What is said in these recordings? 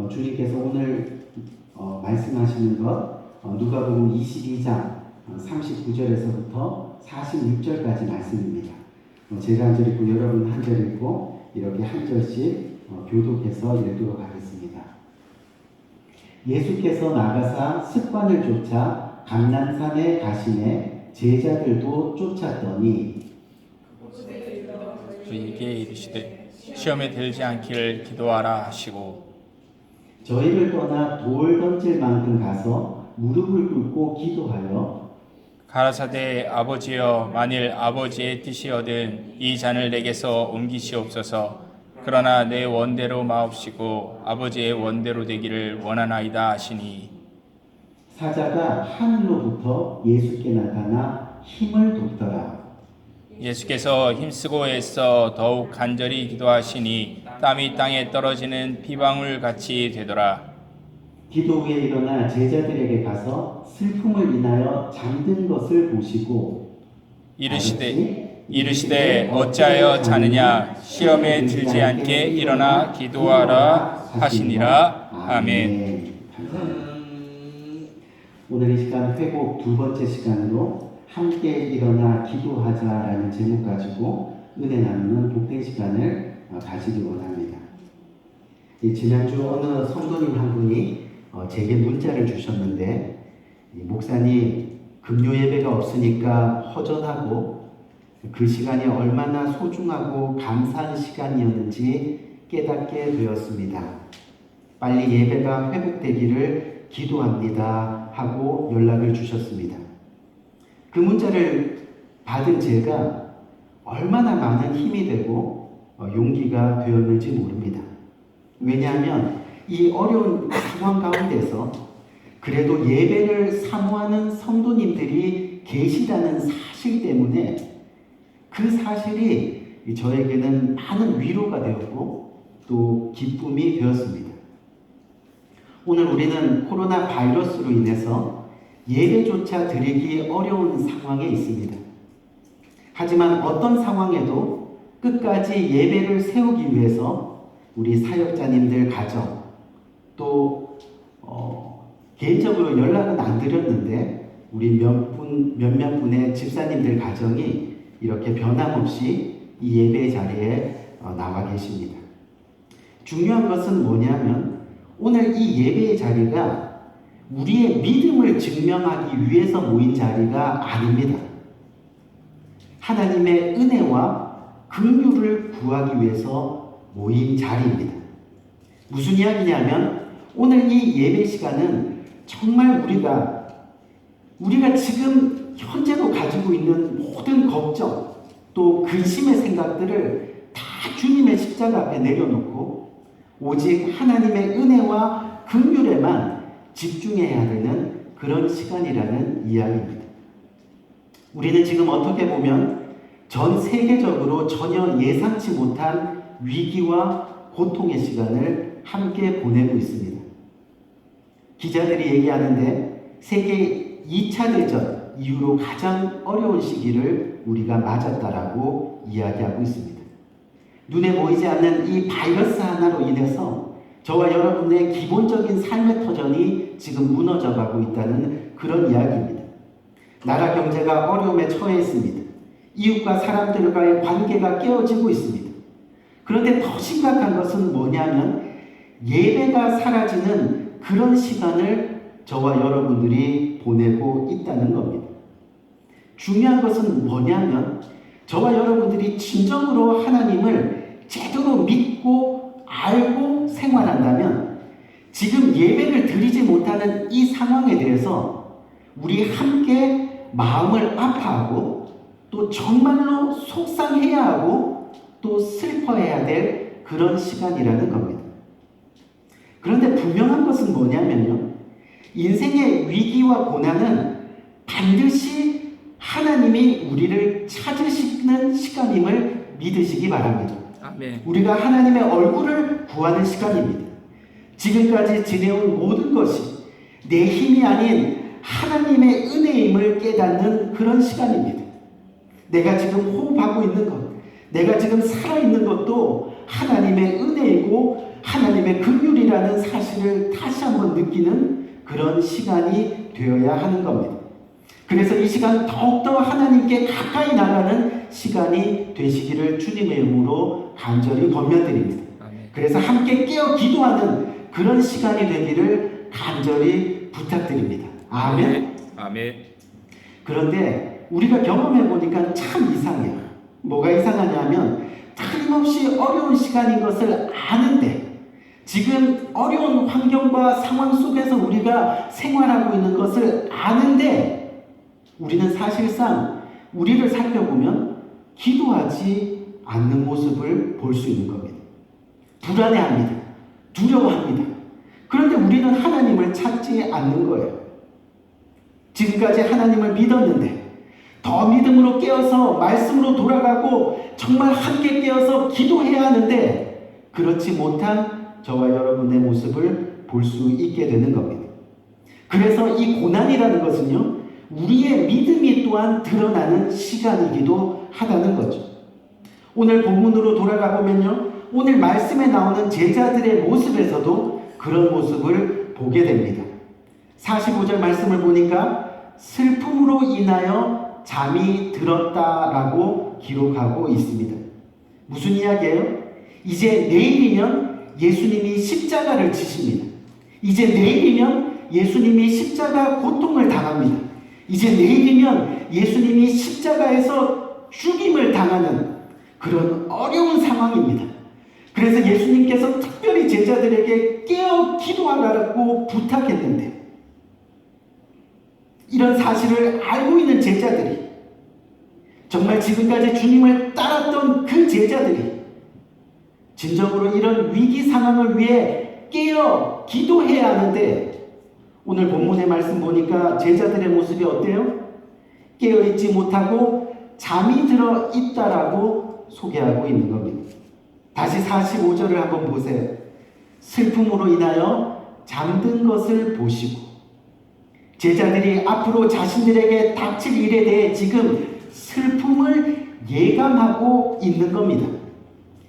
주님께서 오늘 말씀하시는 것 누가복음 22장 39절에서부터 46절까지 말씀입니다. 제가 한 절 읽고 여러분 한 절 읽고 이렇게 한 절씩 교독해서 읽도록 하겠습니다. 예수께서 나가사 습관을 쫓아 감난산에 가시매 제자들도 쫓았더니 그에게 이르시되 시험에 들지 않기를 기도하라 하시고 저희를 떠나 돌 던질 만큼 가서 무릎을 꿇고 기도하여 가라사대 아버지여 만일 아버지의 뜻이거든 이 잔을 내게서 옮기시옵소서. 그러나 내 원대로 마옵시고 아버지의 원대로 되기를 원하나이다 하시니 사자가 하늘로부터 예수께 나타나 힘을 돕더라. 예수께서 힘쓰고 애써 더욱 간절히 기도하시니 땀이 땅에 떨어지는 피방울 같이 되더라. 기도 후에 일어나 제자들에게 가서 슬픔을 인하여 잠든 것을 보시고 이르시되 어찌하여 자느냐 시험에 들지 않게 일어나 기도하라 하시니라. 아멘. 오늘 이 시간 회복 두 번째 시간으로 함께 일어나 기도하자라는 제목 가지고 은혜 나누는 복된 시간을 가지기 원합니다. 지난주 어느 성도님 한 분이 제게 문자를 주셨는데 목사님 금요 예배가 없으니까 허전하고 그 시간이 얼마나 소중하고 감사한 시간이었는지 깨닫게 되었습니다. 빨리 예배가 회복되기를 기도합니다 하고 연락을 주셨습니다. 그 문자를 받은 제가 얼마나 많은 힘이 되고 용기가 되었는지 모릅니다. 왜냐하면 이 어려운 상황 가운데서 그래도 예배를 사모하는 성도님들이 계시다는 사실 때문에 그 사실이 저에게는 많은 위로가 되었고 또 기쁨이 되었습니다. 오늘 우리는 코로나 바이러스로 인해서 예배조차 드리기 어려운 상황에 있습니다. 하지만 어떤 상황에도 끝까지 예배를 세우기 위해서 우리 사역자님들 가정 또 개인적으로 연락은 안 드렸는데 우리 몇몇 분의 집사님들 가정이 이렇게 변함없이 이 예배 자리에 나와 계십니다. 중요한 것은 뭐냐면 오늘 이 예배의 자리가 우리의 믿음을 증명하기 위해서 모인 자리가 아닙니다. 하나님의 은혜와 긍휼을 구하기 위해서 모인 자리입니다. 무슨 이야기냐면 오늘 이 예배 시간은 정말 우리가 지금 현재로 가지고 있는 모든 걱정 또 근심의 생각들을 다 주님의 십자가 앞에 내려놓고 오직 하나님의 은혜와 긍휼에만 집중해야 되는 그런 시간이라는 이야기입니다. 우리는 지금 어떻게 보면 전 세계적으로 전혀 예상치 못한 위기와 고통의 시간을 함께 보내고 있습니다. 기자들이 얘기하는데 세계 2차 대전 이후로 가장 어려운 시기를 우리가 맞았다라고 이야기하고 있습니다. 눈에 보이지 않는 이 바이러스 하나로 인해서 저와 여러분의 기본적인 삶의 터전이 지금 무너져가고 있다는 그런 이야기입니다. 나라 경제가 어려움에 처해 있습니다. 이웃과 사람들과의 관계가 깨어지고 있습니다. 그런데 더 심각한 것은 뭐냐면 예배가 사라지는 그런 시간을 저와 여러분들이 보내고 있다는 겁니다. 중요한 것은 뭐냐면 저와 여러분들이 진정으로 하나님을 제대로 믿고 알고 생활한다면 지금 예배를 드리지 못하는 이 상황에 대해서 우리 함께 마음을 아파하고 또 정말로 속상해야 하고 또 슬퍼해야 될 그런 시간이라는 겁니다. 그런데 분명한 것은 뭐냐면요. 인생의 위기와 고난은 반드시 하나님이 우리를 찾으시는 시간임을 믿으시기 바랍니다. 아멘. 우리가 하나님의 얼굴을 구하는 시간입니다. 지금까지 지내온 모든 것이 내 힘이 아닌 하나님의 은혜임을 깨닫는 그런 시간입니다. 내가 지금 호흡하고 있는 것, 내가 지금 살아있는 것도 하나님의 은혜이고 하나님의 긍휼이라는 사실을 다시 한번 느끼는 그런 시간이 되어야 하는 겁니다. 그래서 이 시간 더욱더 하나님께 가까이 나가는 시간이 되시기를 주님의 이름으로 간절히 권면드립니다. 그래서 함께 깨어 기도하는 그런 시간이 되기를 간절히 부탁드립니다. 아멘. 아멘. 그런데 우리가 경험해 보니까 참 이상해요. 뭐가 이상하냐면 틀림없이 어려운 시간인 것을 아는데 지금 어려운 환경과 상황 속에서 우리가 생활하고 있는 것을 아는데 우리는 사실상 우리를 살펴보면 기도하지 않는 모습을 볼 수 있는 겁니다. 불안해합니다. 두려워합니다. 그런데 우리는 하나님을 찾지 않는 거예요. 지금까지 하나님을 믿었는데 더 믿음으로 깨어서 말씀으로 돌아가고 정말 함께 깨어서 기도해야 하는데 그렇지 못한 저와 여러분의 모습을 볼 수 있게 되는 겁니다. 그래서 이 고난이라는 것은요, 우리의 믿음이 또한 드러나는 시간이기도 하다는 거죠. 오늘 본문으로 돌아가 보면요, 오늘 말씀에 나오는 제자들의 모습에서도 그런 모습을 보게 됩니다. 45절 말씀을 보니까 슬픔으로 인하여 잠이 들었다라고 기록하고 있습니다. 무슨 이야기예요? 이제 내일이면 예수님이 십자가를 지십니다. 이제 내일이면 예수님이 십자가 고통을 당합니다. 이제 내일이면 예수님이 십자가에서 죽임을 당하는 그런 어려운 상황입니다. 그래서 예수님께서 특별히 제자들에게 깨어 기도하라고 부탁했는데 이런 사실을 알고 있는 제자들이 정말 지금까지 주님을 따랐던 그 제자들이 진정으로 이런 위기 상황을 위해 깨어 기도해야 하는데 오늘 본문의 말씀 보니까 제자들의 모습이 어때요? 깨어있지 못하고 잠이 들어 있다라고 소개하고 있는 겁니다. 다시 45절을 한번 보세요. 슬픔으로 인하여 잠든 것을 보시고 제자들이 앞으로 자신들에게 닥칠 일에 대해 지금 슬픔을 예감하고 있는 겁니다.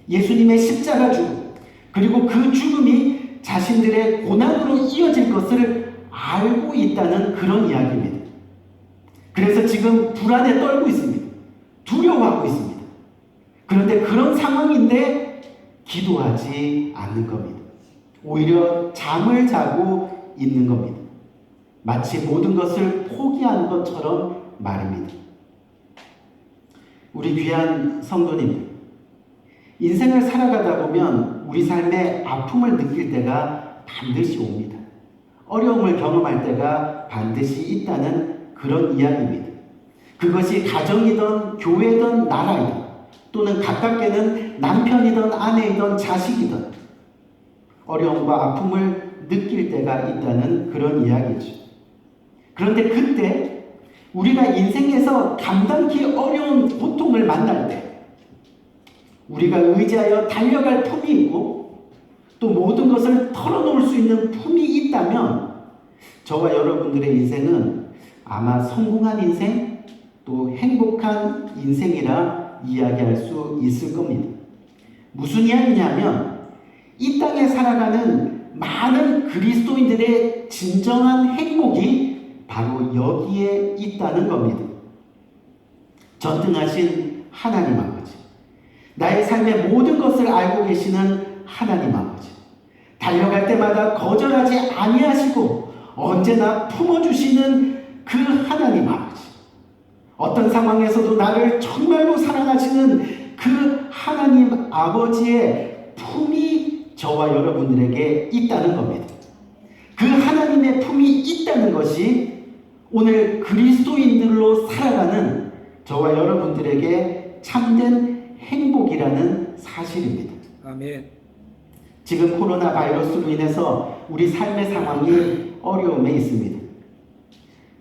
예수님의 십자가 죽음 그리고 그 죽음이 자신들의 고난으로 이어질 것을 알고 있다는 그런 이야기입니다. 그래서 지금 불안에 떨고 있습니다. 두려워하고 있습니다. 그런데 그런 상황인데 기도하지 않는 겁니다. 오히려 잠을 자고 있는 겁니다. 마치 모든 것을 포기한 것처럼 말입니다. 우리 귀한 성도님들, 인생을 살아가다 보면 우리 삶에 아픔을 느낄 때가 반드시 옵니다. 어려움을 경험할 때가 반드시 있다는 그런 이야기입니다. 그것이 가정이든 교회든 나라이든 또는 가깝게는 남편이든 아내이든 자식이든 어려움과 아픔을 느낄 때가 있다는 그런 이야기죠. 그런데 그때 우리가 인생에서 감당기 어려운 고통을 만날 때 우리가 의지하여 달려갈 품이 있고 또 모든 것을 털어놓을 수 있는 품이 있다면 저와 여러분들의 인생은 아마 성공한 인생 또 행복한 인생이라 이야기할 수 있을 겁니다. 무슨 이야기냐면 이 땅에 살아가는 많은 그리스도인들의 진정한 행복이 바로 여기에 있다는 겁니다. 전능하신 하나님 아버지, 나의 삶의 모든 것을 알고 계시는 하나님 아버지, 달려갈 때마다 거절하지 아니하시고 언제나 품어주시는 그 하나님 아버지, 어떤 상황에서도 나를 정말로 사랑하시는 그 하나님 아버지의 품이 저와 여러분들에게 있다는 겁니다. 그 하나님의 품이 있다는 것이 오늘 그리스도인들로 살아가는 저와 여러분들에게 참된 행복이라는 사실입니다. 아멘. 지금 코로나 바이러스로 인해서 우리 삶의 상황이 어려움에 있습니다.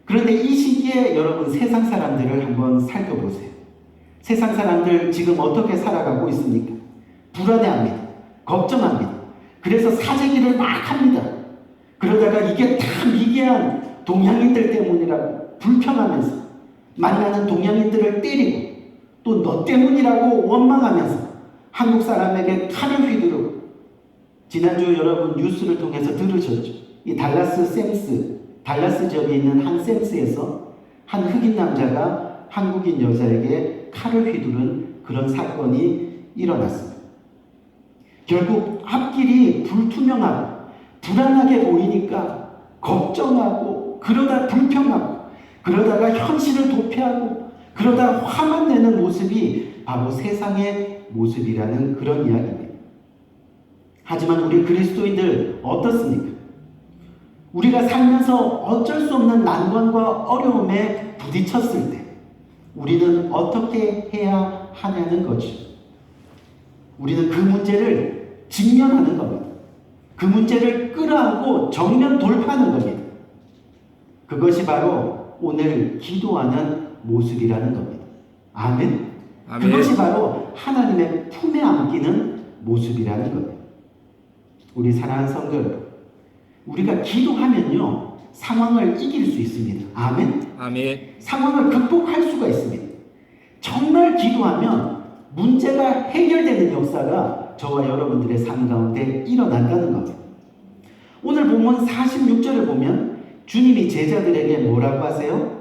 그런데 이 시기에 여러분 세상 사람들을 한번 살펴보세요. 세상 사람들 지금 어떻게 살아가고 있습니까? 불안해합니다. 걱정합니다. 그래서 사재기를 막 합니다. 그러다가 이게 다 미개한 동양인들 때문이라고 불평하면서 만나는 동양인들을 때리고 또 너 때문이라고 원망하면서 한국 사람에게 칼을 휘두르고 지난주 여러분 뉴스를 통해서 들으셨죠? 이 달라스 지역에 있는 한 샘스에서 한 흑인 남자가 한국인 여자에게 칼을 휘두른 그런 사건이 일어났습니다. 결국 앞길이 불투명하고 불안하게 보이니까 걱정하고 그러다 불평하고 그러다가 현실을 도피하고 그러다 화만 내는 모습이 바로 세상의 모습이라는 그런 이야기입니다. 하지만 우리 그리스도인들 어떻습니까? 우리가 살면서 어쩔 수 없는 난관과 어려움에 부딪혔을 때 우리는 어떻게 해야 하냐는 거죠. 우리는 그 문제를 직면하는 겁니다. 그 문제를 끌어안고 정면 돌파하는 겁니다. 그것이 바로 오늘 기도하는 모습이라는 겁니다. 아멘. 아멘. 그것이 바로 하나님의 품에 안기는 모습이라는 겁니다. 우리 사랑하는 성도 여러분, 우리가 기도하면요 상황을 이길 수 있습니다. 아멘. 아멘. 상황을 극복할 수가 있습니다. 정말 기도하면 문제가 해결되는 역사가 저와 여러분들의 삶 가운데 일어난다는 겁니다. 오늘 본문 46절을 보면 주님이 제자들에게 뭐라고 하세요?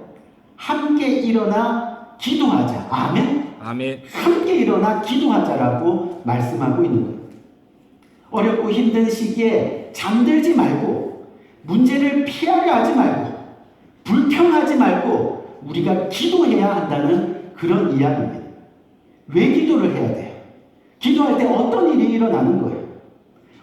함께 일어나 기도하자. 아멘. 아멘. 함께 일어나 기도하자라고 말씀하고 있는 거예요. 어렵고 힘든 시기에 잠들지 말고 문제를 피하려 하지 말고 불평하지 말고 우리가 기도해야 한다는 그런 이야기입니다. 왜 기도를 해야 돼요? 기도할 때 어떤 일이 일어나는 거예요?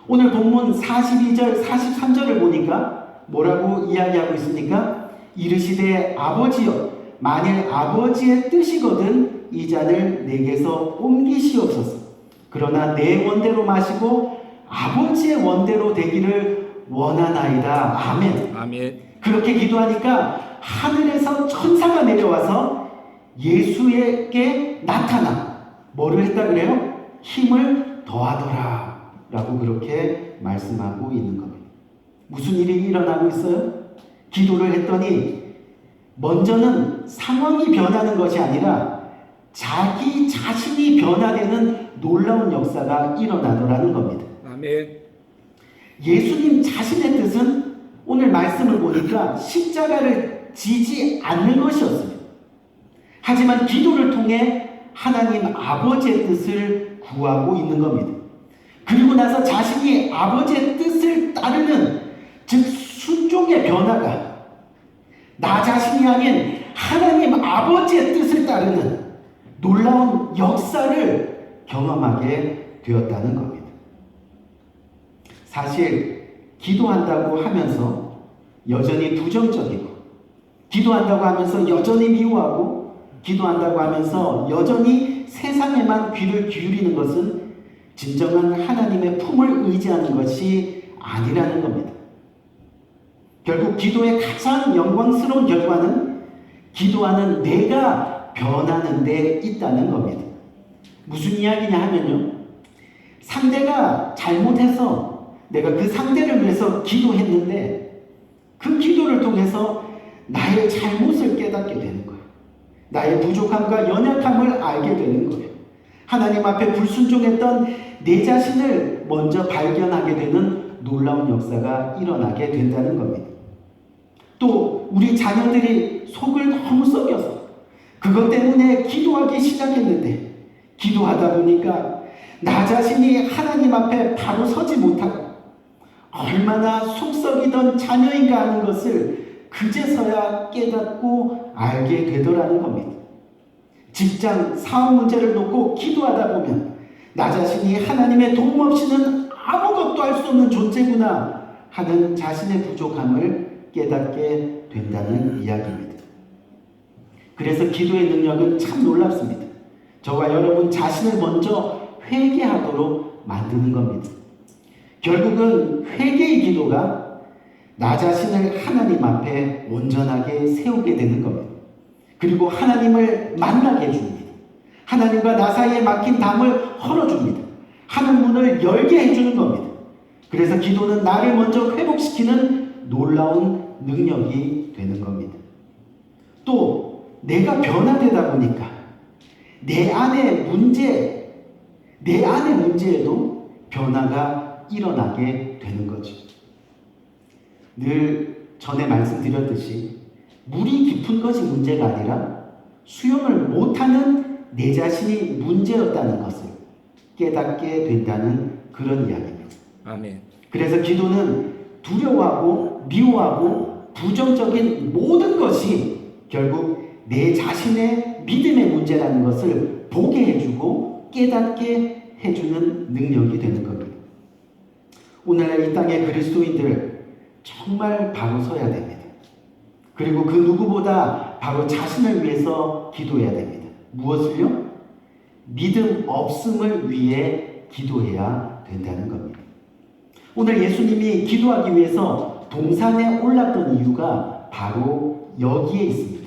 오늘 본문 42절 43절을 보니까 뭐라고 이야기하고 있습니까? 이르시되 아버지여 만일 아버지의 뜻이거든 이 잔을 내게서 옮기시옵소서. 그러나 내 원대로 마시고 아버지의 원대로 되기를 원하나이다. 아멘. 아멘. 그렇게 기도하니까 하늘에서 천사가 내려와서 예수에게 나타나 뭐를 했다 그래요? 힘을 더하더라 라고 그렇게 말씀하고 있는 겁니다. 무슨 일이 일어나고 있어요? 기도를 했더니 먼저는 상황이 변하는 것이 아니라 자기 자신이 변화되는 놀라운 역사가 일어나더라는 겁니다. 아멘. 예수님 자신의 뜻은 오늘 말씀을 보니까 십자가를 지지 않는 것이었습니다. 하지만 기도를 통해 하나님 아버지의 뜻을 구하고 있는 겁니다. 그리고 나서 자신이 아버지의 뜻을 따르는 즉 순종의 변화가 나 자신이 아닌 하나님 아버지의 뜻을 따르는 놀라운 역사를 경험하게 되었다는 겁니다. 사실 기도한다고 하면서 여전히 부정적이고 기도한다고 하면서 여전히 미워하고 기도한다고 하면서 여전히 세상에만 귀를 기울이는 것은 진정한 하나님의 품을 의지하는 것이 아니라는 겁니다. 결국 기도의 가장 영광스러운 결과는 기도하는 내가 변하는 데 있다는 겁니다. 무슨 이야기냐 하면요. 상대가 잘못해서 내가 그 상대를 위해서 기도했는데 그 기도를 통해서 나의 잘못을 깨닫게 되는 거예요. 나의 부족함과 연약함을 알게 되는 거예요. 하나님 앞에 불순종했던 내 자신을 먼저 발견하게 되는 놀라운 역사가 일어나게 된다는 겁니다. 또 우리 자녀들이 속을 너무 썩여서 그것 때문에 기도하기 시작했는데 기도하다 보니까 나 자신이 하나님 앞에 바로 서지 못하고 얼마나 속 썩이던 자녀인가 하는 것을 그제서야 깨닫고 알게 되더라는 겁니다. 직장, 사업 문제를 놓고 기도하다 보면 나 자신이 하나님의 도움 없이는 아무것도 할 수 없는 존재구나 하는 자신의 부족함을 깨닫게 된다는 이야기입니다. 그래서 기도의 능력은 참 놀랍습니다. 저와 여러분 자신을 먼저 회개하도록 만드는 겁니다. 결국은 회개의 기도가 나 자신을 하나님 앞에 온전하게 세우게 되는 겁니다. 그리고 하나님을 만나게 해줍니다. 하나님과 나 사이에 막힌 담을 헐어줍니다. 하늘 문을 열게 해주는 겁니다. 그래서 기도는 나를 먼저 회복시키는 놀라운 능력이 되는 겁니다. 또 내가 변화되다 보니까 내 안의 문제에도 변화가 일어나게 되는 거죠. 늘 전에 말씀드렸듯이 물이 깊은 것이 문제가 아니라 수영을 못하는 내 자신이 문제였다는 것을 깨닫게 된다는 그런 이야기입니다. 아멘. 그래서 기도는 두려워하고 미워하고 부정적인 모든 것이 결국 내 자신의 믿음의 문제라는 것을 보게 해주고 깨닫게 해주는 능력이 되는 겁니다. 오늘날 이 땅의 그리스도인들 정말 바로 서야 됩니다. 그리고 그 누구보다 바로 자신을 위해서 기도해야 됩니다. 무엇을요? 믿음 없음을 위해 기도해야 된다는 겁니다. 오늘 예수님이 기도하기 위해서 동산에 올랐던 이유가 바로 여기에 있습니다.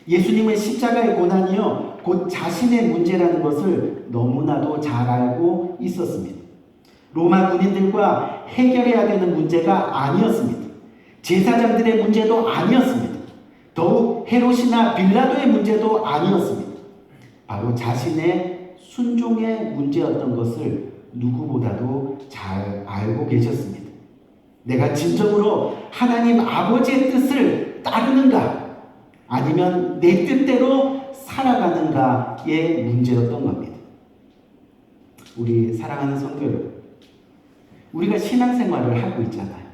예수님은 십자가의 고난이요 곧 자신의 문제라는 것을 너무나도 잘 알고 있었습니다. 로마 군인들과 해결해야 되는 문제가 아니었습니다. 제사장들의 문제도 아니었습니다. 더욱 헤롯이나 빌라도의 문제도 아니었습니다. 바로 자신의 순종의 문제였던 것을 누구보다도 잘 알고 계셨습니다. 내가 진정으로 하나님 아버지의 뜻을 따르는가 아니면 내 뜻대로 살아가는가의 문제였던 겁니다. 우리 사랑하는 성도 여러분, 우리가 신앙생활을 하고 있잖아요.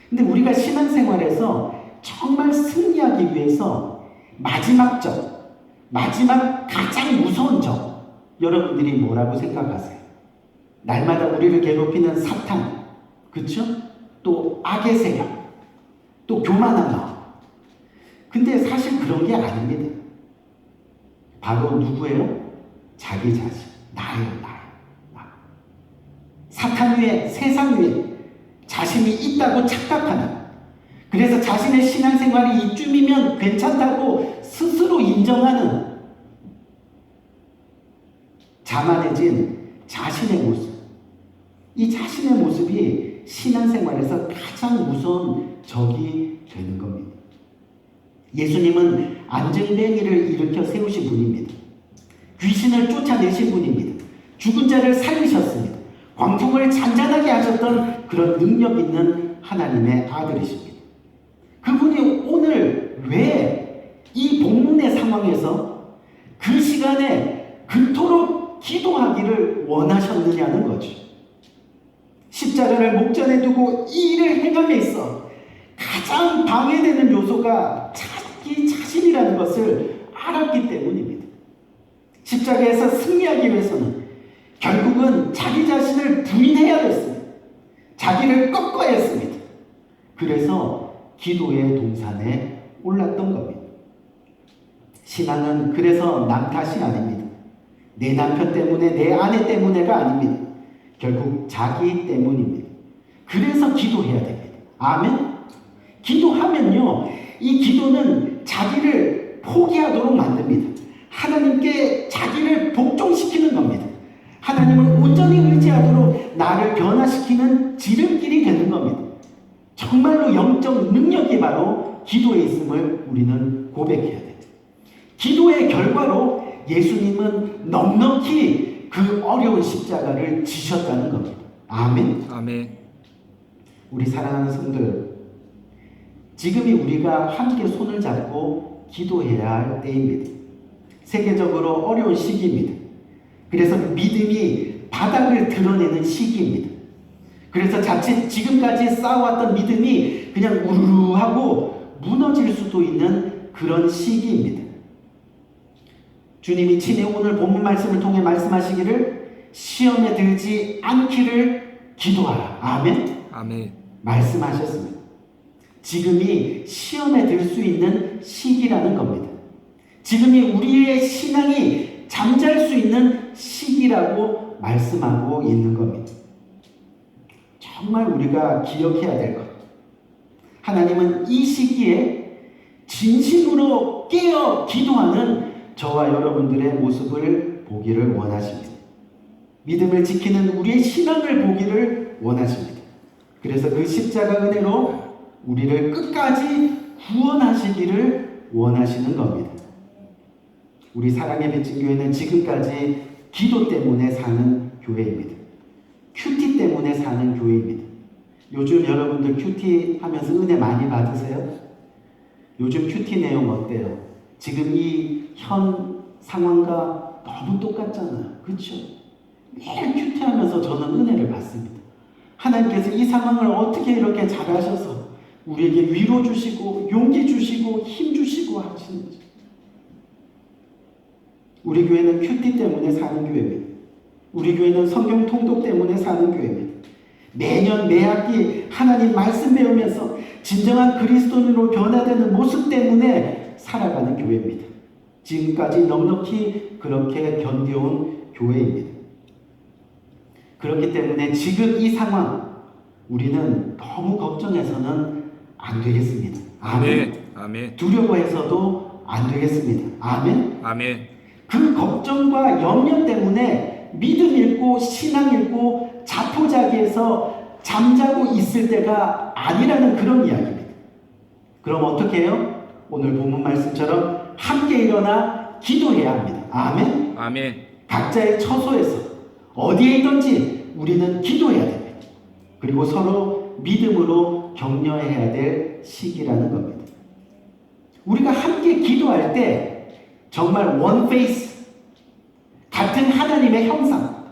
근데 우리가 신앙생활에서 정말 승리하기 위해서 마지막 가장 무서운 적, 여러분들이 뭐라고 생각하세요? 날마다 우리를 괴롭히는 사탄, 그쵸? 또 악의 세력, 또 교만한 마음. 근데 사실 그런 게 아닙니다. 바로 누구예요? 자기 자신, 나예요, 나. 사탄 위에, 세상 위에 자신이 있다고 착각하는, 그래서 자신의 신앙생활이 이쯤이면 괜찮다고 스스로 인정하는 자만해진 자신의 모습. 이 자신의 모습이 신앙생활에서 가장 무서운 적이 되는 겁니다. 예수님은 안전뱅이를 일으켜 세우신 분입니다. 귀신을 쫓아내신 분입니다. 죽은 자를 살리셨습니다. 광풍을 잔잔하게 하셨던 그런 능력 있는 하나님의 아들이십니다. 그분이 오늘 왜 이 복문의 상황에서 그 시간에 그토록 기도하기를 원하셨느냐는 거죠. 십자가를 목전에 두고 이 일을 행함에 있어 가장 방해되는 요소가 자기 자신이라는 것을 알았기 때문입니다. 십자가에서 승리하기 위해서는 결국은 자기 자신을 부인해야 됐습니다. 자기를 꺾어야 했습니다. 그래서 기도의 동산에 올랐던 겁니다. 신앙은 그래서 남 탓이 아닙니다. 내 남편 때문에, 내 아내 때문에가 아닙니다. 결국 자기 때문입니다. 그래서 기도해야 됩니다. 아멘? 기도하면요, 이 기도는 자기를 포기하도록 만듭니다. 하나님께 자기를 복종시키는 겁니다. 하나님을 온전히 의지하도록 나를 변화시키는 지름길이 되는 겁니다. 정말로 영적 능력이 바로 기도에 있음을 우리는 고백해야 돼요. 기도의 결과로 예수님은 넉넉히 그 어려운 십자가를 지셨다는 겁니다. 아멘. 아멘. 우리 사랑하는 성도 여러분, 지금이 우리가 함께 손을 잡고 기도해야 할 때입니다. 세계적으로 어려운 시기입니다. 그래서 믿음이 바닥을 드러내는 시기입니다. 그래서 자칫 지금까지 쌓아왔던 믿음이 그냥 우르르 하고 무너질 수도 있는 그런 시기입니다. 주님이 친히 오늘 본문 말씀을 통해 말씀하시기를 시험에 들지 않기를 기도하라. 아멘? 아멘. 말씀하셨습니다. 지금이 시험에 들 수 있는 시기라는 겁니다. 지금이 우리의 신앙이 잠잘 수 있는 시기라고 말씀하고 있는 겁니다. 정말 우리가 기억해야 될 것. 하나님은 이 시기에 진심으로 깨어 기도하는 저와 여러분들의 모습을 보기를 원하십니다. 믿음을 지키는 우리의 신앙을 보기를 원하십니다. 그래서 그 십자가 은혜로 우리를 끝까지 구원하시기를 원하시는 겁니다. 우리 사랑의 빚진 교회는 지금까지 기도 때문에 사는 교회입니다. 큐티 때문에 사는 교회입니다. 요즘 여러분들 큐티 하면서 은혜 많이 받으세요? 요즘 큐티 내용 어때요? 지금 이 현 상황과 너무 똑같잖아요. 그렇죠? 매일 큐티 하면서 저는 은혜를 받습니다. 하나님께서 이 상황을 어떻게 이렇게 잘하셔서 우리에게 위로 주시고 용기 주시고 힘 주시고 하시는지. 우리 교회는 큐티 때문에 사는 교회입니다. 우리 교회는 성경 통독 때문에 사는 교회입니다. 매년 매학기 하나님 말씀 배우면서 진정한 그리스도인으로 변화되는 모습 때문에 살아가는 교회입니다. 지금까지 넉넉히 그렇게 견뎌온 교회입니다. 그렇기 때문에 지금 이 상황 우리는 너무 걱정해서는 안 되겠습니다. 아멘. 아멘. 두려워해서도 안 되겠습니다. 아멘. 아멘. 그 걱정과 염려 때문에 믿음 잃고 신앙 잃고 자포자기해서 잠자고 있을 때가 아니라는 그런 이야기입니다. 그럼 어떻게 해요? 오늘 본문 말씀처럼 함께 일어나 기도해야 합니다. 아멘. 아멘. 각자의 처소에서 어디에 있든지 우리는 기도해야 됩니다. 그리고 서로 믿음으로 격려해야 될 시기라는 겁니다. 우리가 함께 기도할 때 정말 원 페이스, 같은 하나님의 형상,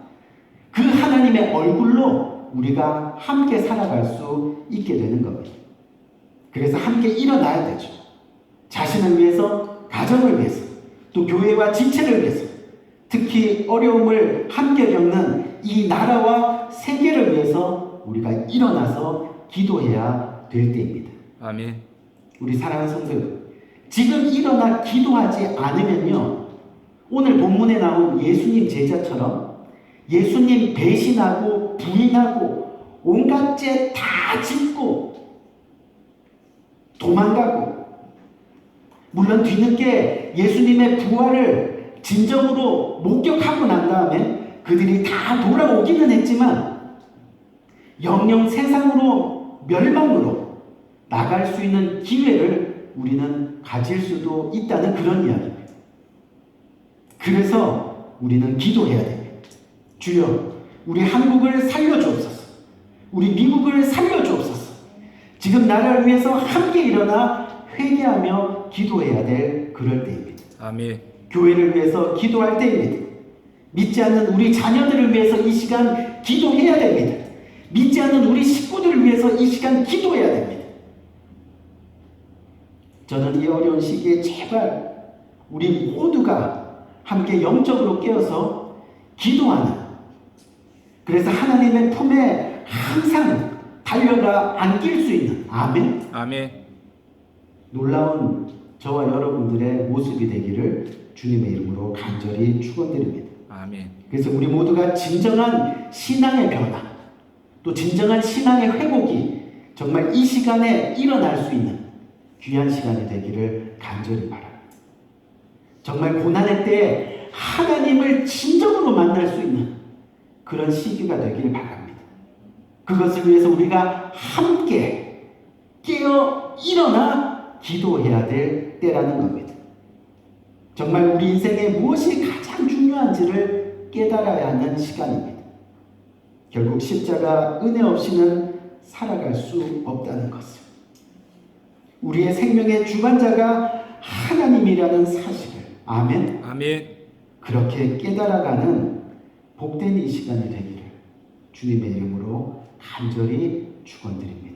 그 하나님의 얼굴로 우리가 함께 살아갈 수 있게 되는 겁니다. 그래서 함께 일어나야 되죠. 자신을 위해서, 가정을 위해서, 또 교회와 지체를 위해서, 특히 어려움을 함께 겪는 이 나라와 세계를 위해서 우리가 일어나서 기도해야 될 때입니다. 아멘. 우리 사랑하는 성도 여러분, 지금 일어나 기도하지 않으면요, 오늘 본문에 나온 예수님 제자처럼 예수님 배신하고 부인하고 온갖 죄 다 짓고 도망가고, 물론 뒤늦게 예수님의 부활을 진정으로 목격하고 난 다음에 그들이 다 돌아오기는 했지만 영영 세상으로 멸망으로 나갈 수 있는 기회를 우리는 가질 수도 있다는 그런 이야기입니다. 그래서 우리는 기도해야 됩니다. 주여, 우리 한국을 살려주옵소서. 우리 미국을 살려주옵소서. 지금 나라를 위해서 함께 일어나 회개하며 기도해야 될 그럴 때입니다. 아멘. 교회를 위해서 기도할 때입니다. 믿지 않는 우리 자녀들을 위해서 이 시간 기도해야 됩니다. 믿지 않는 우리 식구들을 위해서 이 시간 기도해야 됩니다. 저는 이 어려운 시기에 제발 우리 모두가 함께 영적으로 깨어서 기도하는, 그래서 하나님의 품에 항상 달려가 안길 수 있는, 아멘. 아멘. 놀라운 저와 여러분들의 모습이 되기를 주님의 이름으로 간절히 축원드립니다. 아멘. 그래서 우리 모두가 진정한 신앙의 변화, 또 진정한 신앙의 회복이 정말 이 시간에 일어날 수 있는 귀한 시간이 되기를 간절히 바랍니다. 정말 고난의 때에 하나님을 진정으로 만날 수 있는 그런 시기가 되기를 바랍니다. 그것을 위해서 우리가 함께 깨어 일어나 기도해야 될 때라는 겁니다. 정말 우리 인생에 무엇이 가장 중요한지를 깨달아야 하는 시간입니다. 결국 십자가 은혜 없이는 살아갈 수 없다는 것을, 우리의 생명의 주관자가 하나님이라는 사실을, 아멘. 아멘. 그렇게 깨달아가는 복된 이 시간이 되기를 주님의 이름으로 간절히 축원드립니다.